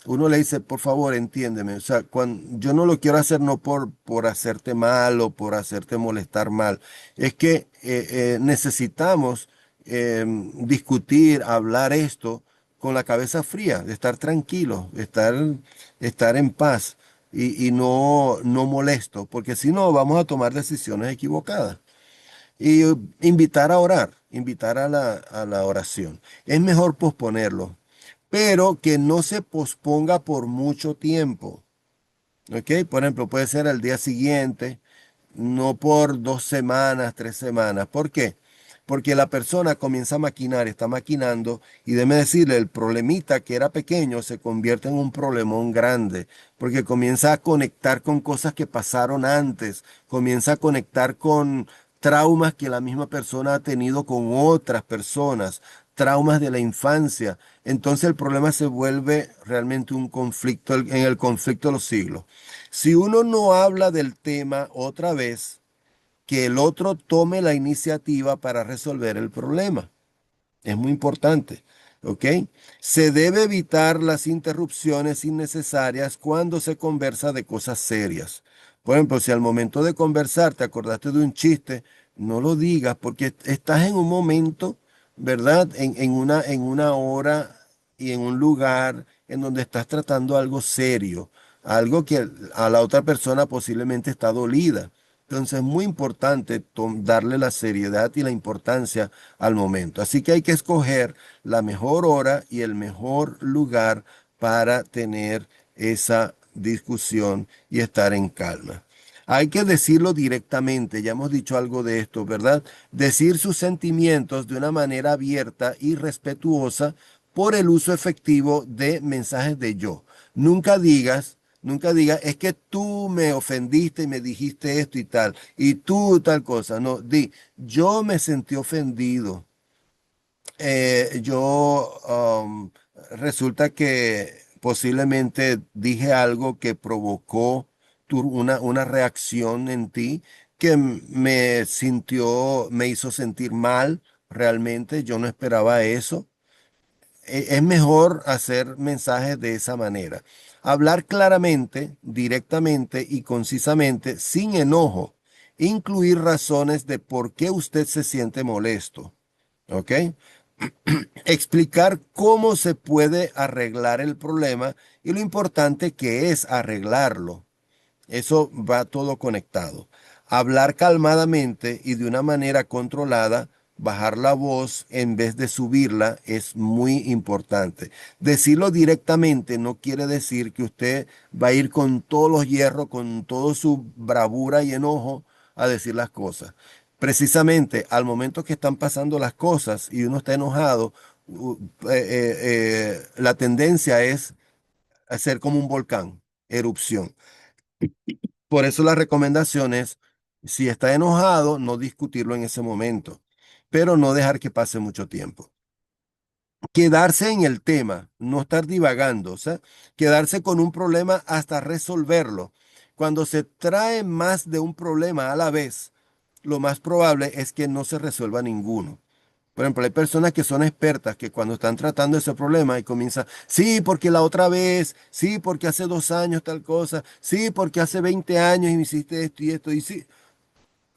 uno le dice, por favor, entiéndeme. O sea, yo no lo quiero hacer no por hacerte mal o por hacerte molestar mal. Es que necesitamos discutir, hablar esto con la cabeza fría, de estar tranquilo, estar en paz y no molesto, porque si no vamos a tomar decisiones equivocadas. Y invitar a orar, invitar a la oración. Es mejor posponerlo, pero que no se posponga por mucho tiempo. ¿Ok? Por ejemplo, puede ser al día siguiente, no por 2 semanas, 3 semanas. ¿Por qué? Porque la persona comienza a maquinar, está maquinando, y déjeme decirle, el problemita que era pequeño se convierte en un problemón grande, porque comienza a conectar con cosas que pasaron antes, comienza a conectar con traumas que la misma persona ha tenido con otras personas, traumas de la infancia. Entonces el problema se vuelve realmente un conflicto, en el conflicto de los siglos. Si uno no habla del tema otra vez, que el otro tome la iniciativa para resolver el problema. Es muy importante, ¿ok? Se debe evitar las interrupciones innecesarias cuando se conversa de cosas serias. Por ejemplo, si al momento de conversar te acordaste de un chiste, no lo digas porque estás en un momento, ¿verdad? En una hora y en un lugar en donde estás tratando algo serio, algo que a la otra persona posiblemente está dolida. Entonces es muy importante darle la seriedad y la importancia al momento. Así que hay que escoger la mejor hora y el mejor lugar para tener esa discusión y estar en calma. Hay que decirlo directamente, ya hemos dicho algo de esto, ¿verdad? Decir sus sentimientos de una manera abierta y respetuosa por el uso efectivo de mensajes de yo. Nunca digas, nunca digas, es que tú me ofendiste y me dijiste esto y tal, y tú tal cosa. No, yo me sentí ofendido. Yo resulta que posiblemente dije algo que provocó una reacción en ti que me hizo sentir mal. Realmente yo no esperaba eso. Es mejor hacer mensajes de esa manera. Hablar claramente, directamente y concisamente, sin enojo. Incluir razones de por qué usted se siente molesto. ¿Ok? Explicar cómo se puede arreglar el problema y lo importante que es arreglarlo. Eso va todo conectado. Hablar calmadamente y de una manera controlada, bajar la voz en vez de subirla es muy importante. Decirlo directamente no quiere decir que usted va a ir con todos los hierros, con toda su bravura y enojo a decir las cosas. Precisamente al momento que están pasando las cosas y uno está enojado, la tendencia es hacer como un volcán, erupción. Por eso la recomendación es, si está enojado, no discutirlo en ese momento, pero no dejar que pase mucho tiempo. Quedarse en el tema, no estar divagando, o sea, quedarse con un problema hasta resolverlo. Cuando se trae más de un problema a la vez, lo más probable es que no se resuelva ninguno. Por ejemplo, hay personas que son expertas que cuando están tratando ese problema y comienzan, sí, porque la otra vez, sí, porque hace 2 años tal cosa, sí, porque hace 20 años y me hiciste esto y esto, y sí,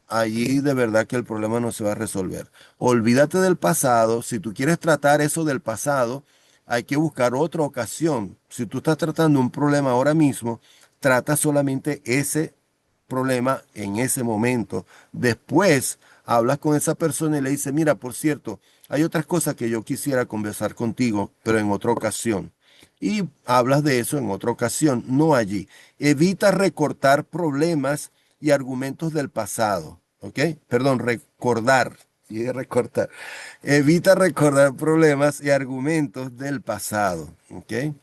allí de verdad que el problema no se va a resolver. Olvídate del pasado. Si tú quieres tratar eso del pasado, hay que buscar otra ocasión. Si tú estás tratando un problema ahora mismo, trata solamente ese problema en ese momento. Después hablas con esa persona y le dices, mira, por cierto, hay otras cosas que yo quisiera conversar contigo, pero en otra ocasión. Y hablas de eso en otra ocasión, no allí. Evita recortar problemas y argumentos del pasado, ¿ok? Perdón, recordar y recortar. Evita recordar problemas y argumentos del pasado, ¿ok?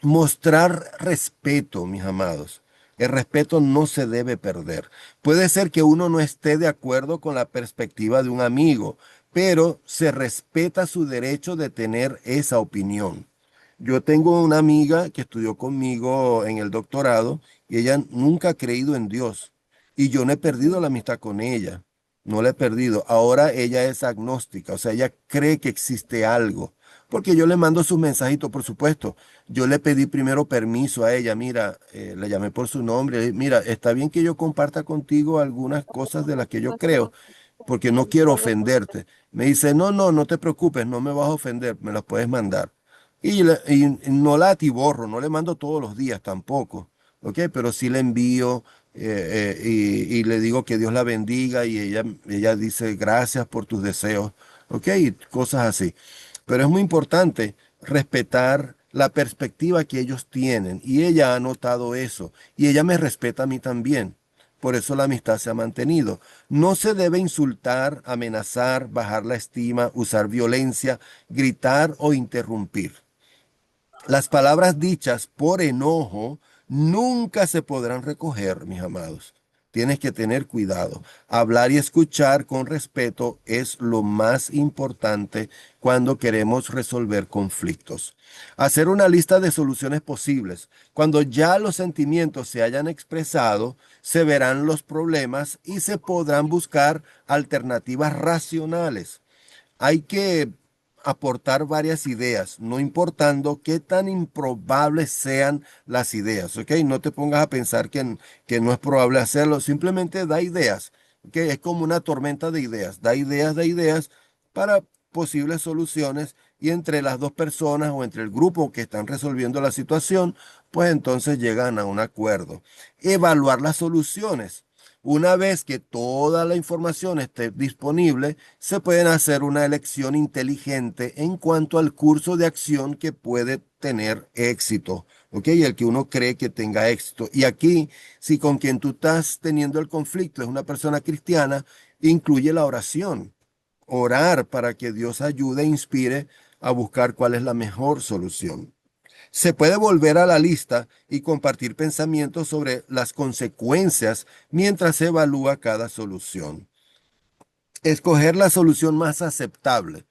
Mostrar respeto, mis amados. El respeto no se debe perder. Puede ser que uno no esté de acuerdo con la perspectiva de un amigo, pero se respeta su derecho de tener esa opinión. Yo tengo una amiga que estudió conmigo en el doctorado y ella nunca ha creído en Dios. Y yo no he perdido la amistad con ella. No la he perdido. Ahora ella es agnóstica, o sea, ella cree que existe algo. Porque yo le mando sus mensajitos, por supuesto. Yo le pedí primero permiso a ella, mira, le llamé por su nombre, le dije, mira, está bien que yo comparta contigo algunas cosas de las que yo creo, porque no quiero ofenderte. Me dice, no, no, no te preocupes, no me vas a ofender, me las puedes mandar. Y no la atiborro, no le mando todos los días tampoco, ¿ok? Pero sí le envío y le digo que Dios la bendiga y ella dice gracias por tus deseos, ¿ok? Y cosas así. Pero es muy importante respetar la perspectiva que ellos tienen y ella ha notado eso y ella me respeta a mí también. Por eso la amistad se ha mantenido. No se debe insultar, amenazar, bajar la estima, usar violencia, gritar o interrumpir. Las palabras dichas por enojo nunca se podrán recoger, mis amados. Tienes que tener cuidado. Hablar y escuchar con respeto es lo más importante cuando queremos resolver conflictos. Hacer una lista de soluciones posibles. Cuando ya los sentimientos se hayan expresado, se verán los problemas y se podrán buscar alternativas racionales. Hay que aportar varias ideas, no importando qué tan improbables sean las ideas, ¿ok? No te pongas a pensar que no es probable hacerlo, simplemente da ideas, ¿ok? Es como una tormenta de ideas para posibles soluciones y entre las dos personas o entre el grupo que están resolviendo la situación, pues entonces llegan a un acuerdo. Evaluar las soluciones. Una vez que toda la información esté disponible, se pueden hacer una elección inteligente en cuanto al curso de acción que puede tener éxito, ¿ok? Y el que uno cree que tenga éxito. Y aquí, si con quien tú estás teniendo el conflicto es una persona cristiana, incluye la oración. Orar para que Dios ayude e inspire a buscar cuál es la mejor solución. Se puede volver a la lista y compartir pensamientos sobre las consecuencias mientras se evalúa cada solución. Escoger la solución más aceptable.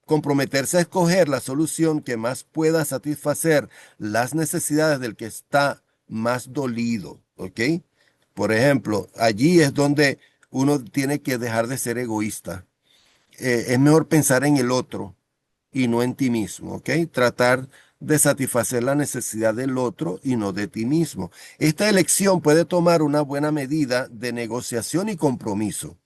Comprometerse a escoger la solución que más pueda satisfacer las necesidades del que está más dolido, ¿ok? Por ejemplo, allí es donde uno tiene que dejar de ser egoísta. Es mejor pensar en el otro y no en ti mismo, ¿ok? Tratar de satisfacer la necesidad del otro y no de ti mismo. Esta elección puede tomar una buena medida de negociación y compromiso.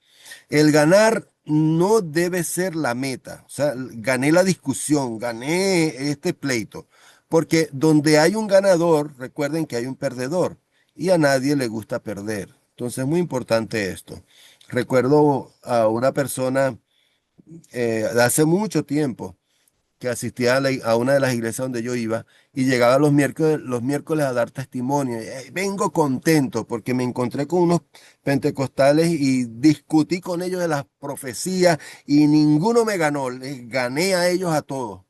El ganar no debe ser la meta. O sea, gané la discusión, gané este pleito. Porque donde hay un ganador, recuerden que hay un perdedor. Y a nadie le gusta perder. Entonces es muy importante esto. Recuerdo a una persona de hace mucho tiempo que asistía a una de las iglesias donde yo iba y llegaba los miércoles a dar testimonio. Vengo contento porque me encontré con unos pentecostales y discutí con ellos de las profecías y ninguno me ganó, les gané a ellos a todos.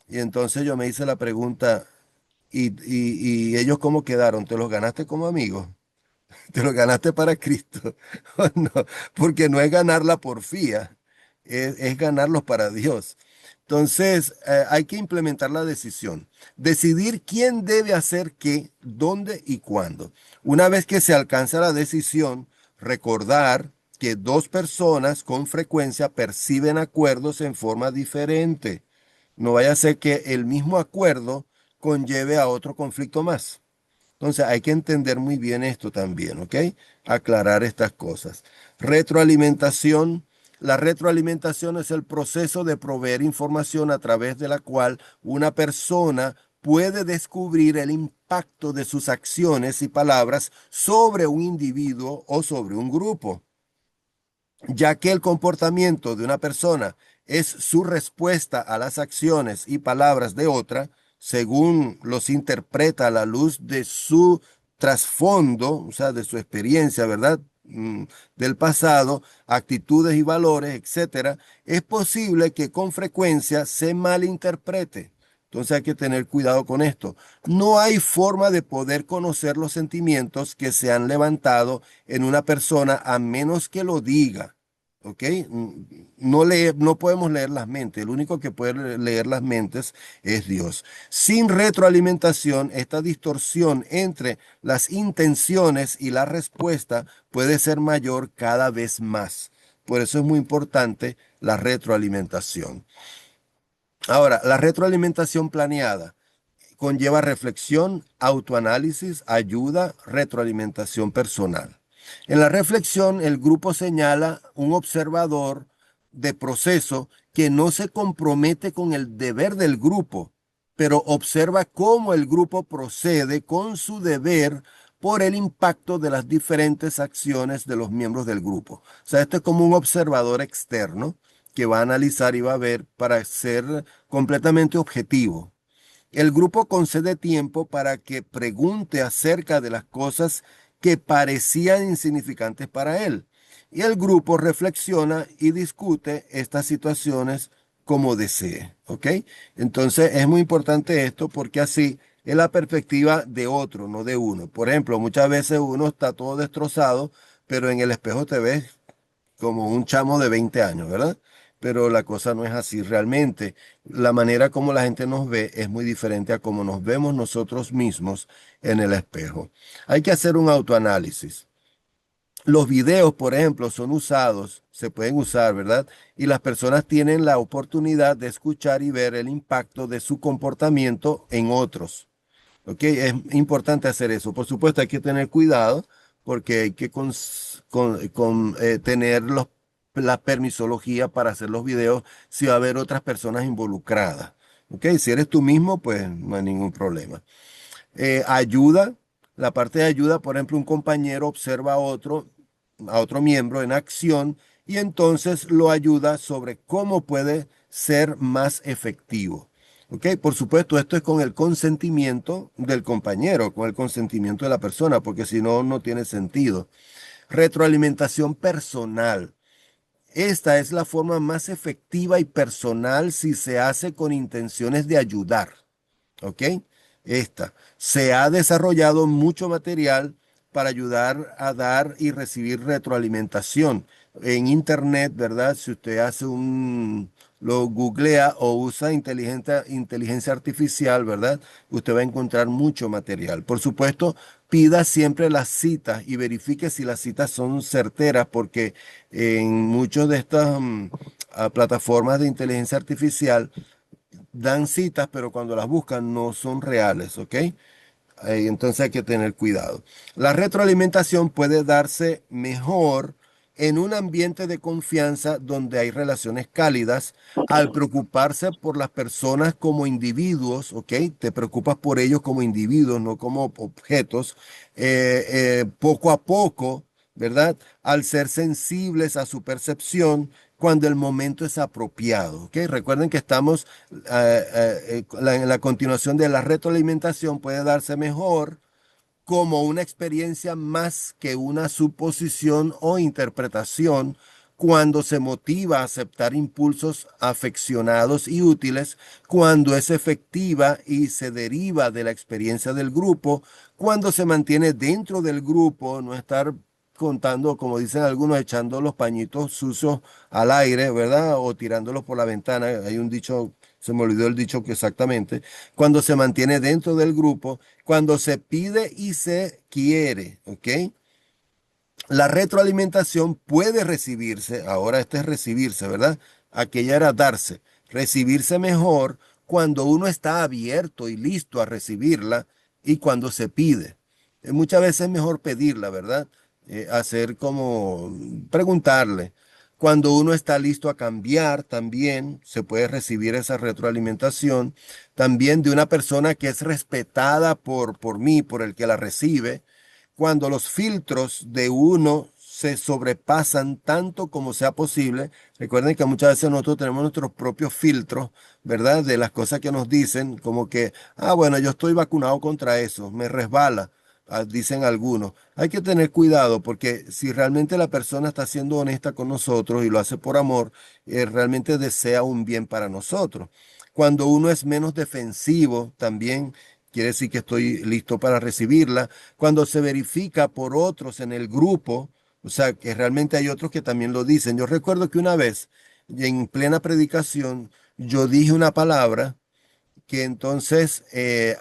Y entonces yo me hice la pregunta, ¿y ellos cómo quedaron? ¿Te los ganaste como amigos? ¿Te los ganaste para Cristo? No, porque no es ganar la porfía, es ganarlos para Dios. Entonces, hay que implementar la decisión. Decidir quién debe hacer qué, dónde y cuándo. Una vez que se alcanza la decisión, recordar que dos personas con frecuencia perciben acuerdos en forma diferente. No vaya a ser que el mismo acuerdo conlleve a otro conflicto más. Entonces hay que entender muy bien esto también, ¿ok? Aclarar estas cosas. Retroalimentación. La retroalimentación es el proceso de proveer información a través de la cual una persona puede descubrir el impacto de sus acciones y palabras sobre un individuo o sobre un grupo, ya que el comportamiento de una persona es su respuesta a las acciones y palabras de otra, según los interpreta a la luz de su trasfondo, o sea, de su experiencia, ¿verdad? Del pasado, actitudes y valores, etcétera, es posible que con frecuencia se malinterprete. Entonces hay que tener cuidado con esto. No hay forma de poder conocer los sentimientos que se han levantado en una persona a menos que lo diga. ¿Ok? No podemos leer las mentes. El único que puede leer las mentes es Dios. Sin retroalimentación, esta distorsión entre las intenciones y la respuesta puede ser mayor cada vez más. Por eso es muy importante la retroalimentación. Ahora, la retroalimentación planeada conlleva reflexión, autoanálisis, ayuda, retroalimentación personal. En la reflexión, el grupo señala un observador de proceso que no se compromete con el deber del grupo, pero observa cómo el grupo procede con su deber por el impacto de las diferentes acciones de los miembros del grupo. O sea, esto es como un observador externo que va a analizar y va a ver para ser completamente objetivo. El grupo concede tiempo para que pregunte acerca de las cosas que parecían insignificantes para él. Y el grupo reflexiona y discute estas situaciones como desee. ¿Ok? Entonces es muy importante esto porque así es la perspectiva de otro, no de uno. Por ejemplo, muchas veces uno está todo destrozado, pero en el espejo te ves como un chamo de 20 años, ¿verdad? Pero la cosa no es así realmente. La manera como la gente nos ve es muy diferente a cómo nos vemos nosotros mismos en el espejo. Hay que hacer un autoanálisis. Los videos, por ejemplo, son usados, se pueden usar, ¿verdad? Y las personas tienen la oportunidad de escuchar y ver el impacto de su comportamiento en otros. ¿Ok? Es importante hacer eso. Por supuesto, hay que tener cuidado porque hay que tener la permisología para hacer los videos si va a haber otras personas involucradas. ¿Ok? Si eres tú mismo, pues no hay ningún problema. Ayuda, la parte de ayuda, por ejemplo, un compañero observa a otro miembro en acción y entonces lo ayuda sobre cómo puede ser más efectivo. ¿Ok? Por supuesto, esto es con el consentimiento del compañero, con el consentimiento de la persona, porque si no, no tiene sentido. Retroalimentación personal. Esta es la forma más efectiva y personal si se hace con intenciones de ayudar. ¿Ok? Esta. Se ha desarrollado mucho material para ayudar a dar y recibir retroalimentación. En Internet, ¿verdad? Si usted lo googlea o usa inteligencia artificial, ¿verdad? Usted va a encontrar mucho material. Por supuesto, pida siempre las citas y verifique si las citas son certeras, porque en muchas de estas plataformas de inteligencia artificial, dan citas, pero cuando las buscan no son reales, ¿ok? Entonces hay que tener cuidado. La retroalimentación puede darse mejor en un ambiente de confianza donde hay relaciones cálidas, al preocuparse por las personas como individuos, ¿ok? Te preocupas por ellos como individuos, no como objetos, poco a poco, ¿verdad? Al ser sensibles a su percepción cuando el momento es apropiado, ¿ok? Recuerden que estamos en la continuación de la retroalimentación puede darse mejor como una experiencia más que una suposición o interpretación cuando se motiva a aceptar impulsos afeccionados y útiles, cuando es efectiva y se deriva de la experiencia del grupo, cuando se mantiene dentro del grupo, no estar contando, como dicen algunos, echando los pañitos sucios al aire, ¿verdad? O tirándolos por la ventana. Hay un dicho, se me olvidó el dicho que exactamente, cuando se mantiene dentro del grupo, cuando se pide y se quiere, ¿ok? La retroalimentación puede recibirse, ahora este es recibirse, ¿verdad? Aquella era darse. Recibirse mejor cuando uno está abierto y listo a recibirla y cuando se pide. Muchas veces es mejor pedirla, ¿verdad? Hacer como preguntarle. Cuando uno está listo a cambiar, también se puede recibir esa retroalimentación. También de una persona que es respetada por mí, por el que la recibe cuando los filtros de uno se sobrepasan tanto como sea posible. Recuerden que muchas veces nosotros tenemos nuestros propios filtros, ¿verdad? De las cosas que nos dicen, como que, bueno, yo estoy vacunado contra eso, me resbala, dicen algunos. Hay que tener cuidado porque si realmente la persona está siendo honesta con nosotros y lo hace por amor, realmente desea un bien para nosotros. Cuando uno es menos defensivo, también quiere decir que estoy listo para recibirla cuando se verifica por otros en el grupo, o sea, que realmente hay otros que también lo dicen. Yo recuerdo que una vez, en plena predicación, yo dije una palabra que entonces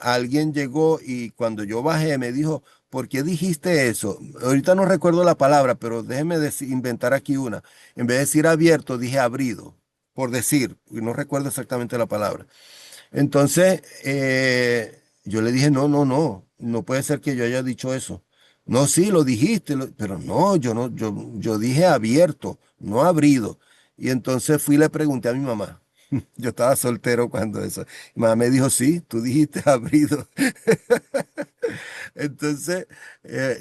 alguien llegó y cuando yo bajé me dijo, ¿por qué dijiste eso? Ahorita no recuerdo la palabra, pero déjeme inventar aquí una. En vez de decir abierto, dije abrido, por decir, y no recuerdo exactamente la palabra. Entonces, yo le dije, no, no, no, no puede ser que yo haya dicho eso. No, sí, lo dijiste, pero no, yo no, yo dije abierto, no abrido. Y entonces fui y le pregunté a mi mamá. Yo estaba soltero cuando eso. Mi mamá me dijo, sí, tú dijiste abrido. Entonces,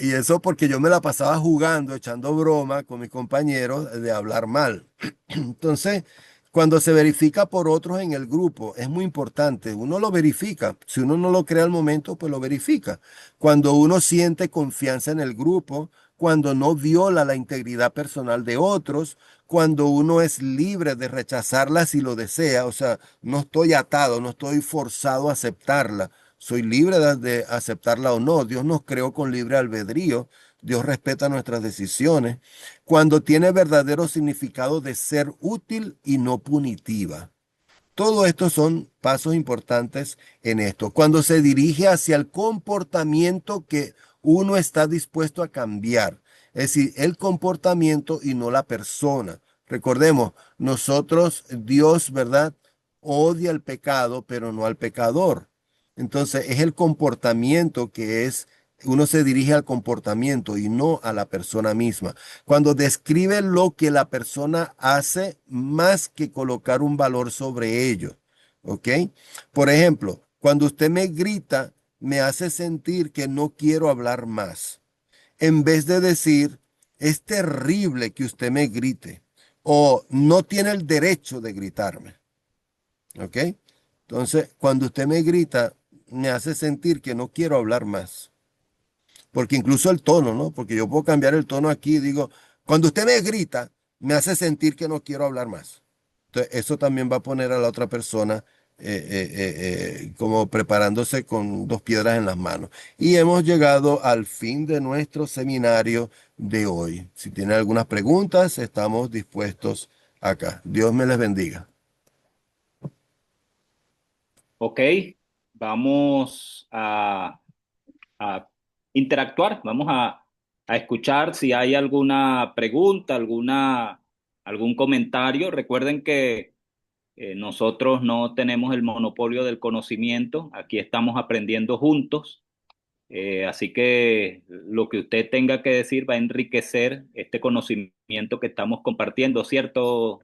y eso porque yo me la pasaba jugando, echando broma con mis compañeros de hablar mal. Entonces, cuando se verifica por otros en el grupo, es muy importante. Uno lo verifica. Si uno no lo crea al momento, pues lo verifica. Cuando uno siente confianza en el grupo, cuando no viola la integridad personal de otros, cuando uno es libre de rechazarla si lo desea, o sea, no estoy atado, no estoy forzado a aceptarla. Soy libre de aceptarla o no. Dios nos creó con libre albedrío. Dios respeta nuestras decisiones cuando tiene verdadero significado de ser útil y no punitiva. Todo esto son pasos importantes en esto. Cuando se dirige hacia el comportamiento que uno está dispuesto a cambiar, es decir, el comportamiento y no la persona. Recordemos, nosotros, Dios, ¿verdad? Odia el pecado, pero no al pecador. Entonces, es el comportamiento que es, uno se dirige al comportamiento y no a la persona misma cuando describe lo que la persona hace más que colocar un valor sobre ello. ¿Ok? Por ejemplo, cuando usted me grita, me hace sentir que no quiero hablar más. En vez de decir, es terrible que usted me grite o no tiene el derecho de gritarme. ¿Ok? Entonces, cuando usted me grita, me hace sentir que no quiero hablar más. Porque incluso el tono, ¿no? Porque yo puedo cambiar el tono aquí y digo, cuando usted me grita, me hace sentir que no quiero hablar más. Entonces, eso también va a poner a la otra persona como preparándose con dos piedras en las manos. Y hemos llegado al fin de nuestro seminario de hoy. Si tienen algunas preguntas, estamos dispuestos acá. Dios me les bendiga. Ok, vamos a interactuar, a escuchar si hay alguna pregunta, algún comentario. Recuerden que nosotros no tenemos el monopolio del conocimiento, aquí estamos aprendiendo juntos, así que lo que usted tenga que decir va a enriquecer este conocimiento que estamos compartiendo, ¿cierto,